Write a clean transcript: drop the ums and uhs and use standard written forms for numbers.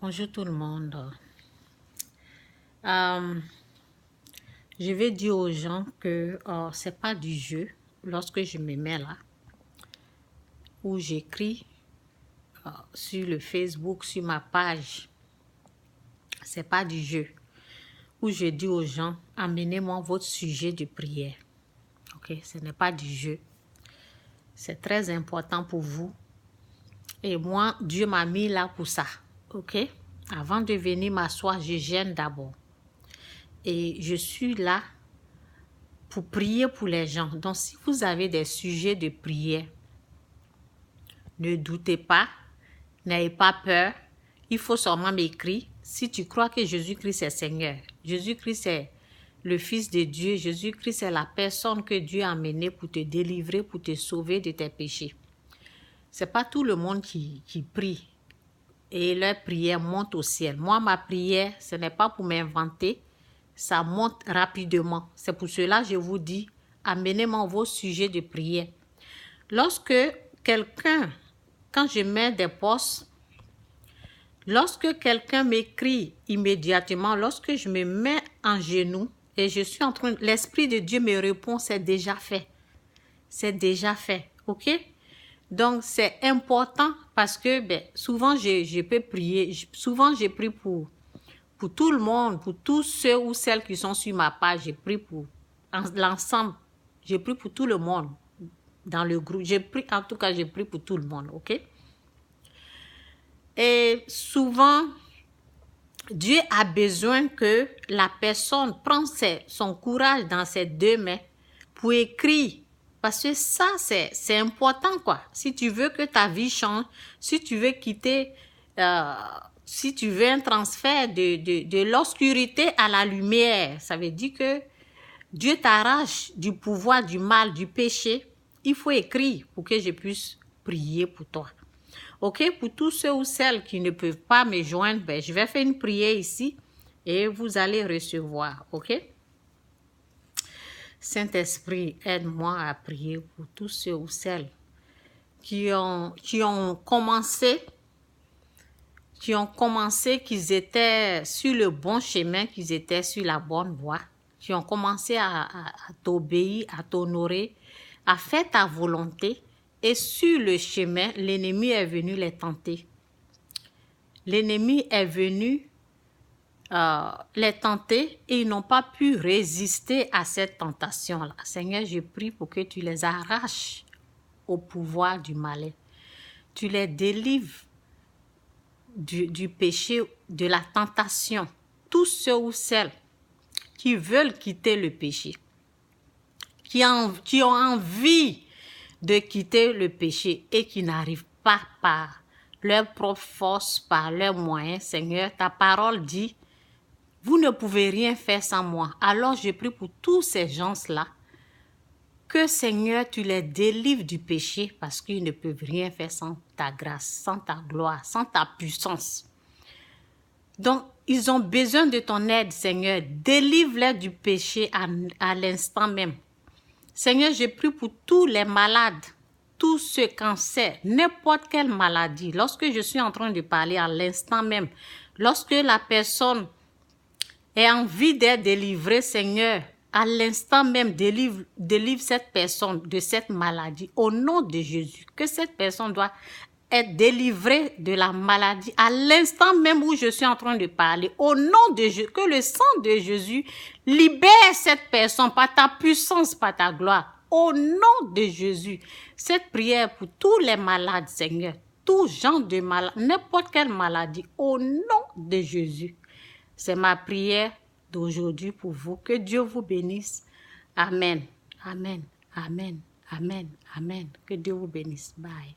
Bonjour tout le monde. Je vais dire aux gens que c'est pas du jeu lorsque je me mets là, où j'écris sur le Facebook, sur ma page. C'est pas du jeu. Où je dis aux gens, amenez-moi votre sujet de prière. Ok, ce n'est pas du jeu. C'est très important pour vous. Et moi, Dieu m'a mis là pour ça. Ok, avant de venir m'asseoir, je gêne d'abord. Et je suis là pour prier pour les gens. Donc, si vous avez des sujets de prière, ne doutez pas, n'ayez pas peur. Il faut seulement m'écrire. Si tu crois que Jésus-Christ est Seigneur, Jésus-Christ est le Fils de Dieu, Jésus-Christ est la personne que Dieu a amenée pour te délivrer, pour te sauver de tes péchés. Ce n'est pas tout le monde qui prie et leur prière monte au ciel. Moi, ma prière, ce n'est pas pour m'inventer. Ça monte rapidement. C'est pour cela que je vous dis, amenez-moi vos sujets de prière. Lorsque quelqu'un, quand je mets des posts, lorsque quelqu'un m'écrit immédiatement, lorsque je me mets en genoux et je suis en train, l'Esprit de Dieu me répond, c'est déjà fait. C'est déjà fait, ok? Donc, c'est important parce que souvent, je peux prier. Souvent, je prie pour tout le monde, pour tous ceux ou celles qui sont sur ma page. Je prie pour l'ensemble. Je prie pour tout le monde dans le groupe. En tout cas, je prie pour tout le monde, ok? Et souvent, Dieu a besoin que la personne prenne son courage dans ses deux mains pour écrire. Parce que ça, c'est important, quoi. Si tu veux que ta vie change, si tu veux quitter, si tu veux un transfert de l'obscurité à la lumière, ça veut dire que Dieu t'arrache du pouvoir du mal, du péché. Il faut écrire pour que je puisse prier pour toi. Ok, pour tous ceux ou celles qui ne peuvent pas me joindre, je vais faire une prière ici et vous allez recevoir, ok? Saint-Esprit, aide-moi à prier pour tous ceux ou celles qui ont commencé, qu'ils étaient sur le bon chemin, qu'ils étaient sur la bonne voie, qui ont commencé à t'obéir, à t'honorer, à faire ta volonté. Et sur le chemin, l'ennemi est venu les tenter. L'ennemi est venu les tenter et ils n'ont pas pu résister à cette tentation-là. Seigneur, je prie pour que tu les arraches au pouvoir du malin. Tu les délivres du péché, de la tentation. Tous ceux ou celles qui veulent quitter le péché, qui ont envie de quitter le péché et qui n'arrivent pas par leur propre force, par leurs moyens. Seigneur, ta parole dit, vous ne pouvez rien faire sans moi. Alors je prie pour tous ces gens-là, que Seigneur, tu les délivres du péché parce qu'ils ne peuvent rien faire sans ta grâce, sans ta gloire, sans ta puissance. Donc, ils ont besoin de ton aide, Seigneur. Délivre-les du péché à l'instant même. Seigneur, je prie pour tous les malades, tous ceux cancers, n'importe quelle maladie. Lorsque je suis en train de parler à l'instant même, lorsque la personne ait envie d'être délivrée, Seigneur, à l'instant même, délivre cette personne de cette maladie. Au nom de Jésus, que cette personne doit être délivrée de la maladie à l'instant même où je suis en train de parler. Au nom de Jésus, que le sang de Jésus libère cette personne par ta puissance, par ta gloire. Au nom de Jésus, cette prière pour tous les malades, Seigneur, tout genre de malade, n'importe quelle maladie, au nom de Jésus. C'est ma prière d'aujourd'hui pour vous. Que Dieu vous bénisse. Amen. Amen. Amen. Amen. Amen. Que Dieu vous bénisse. Bye.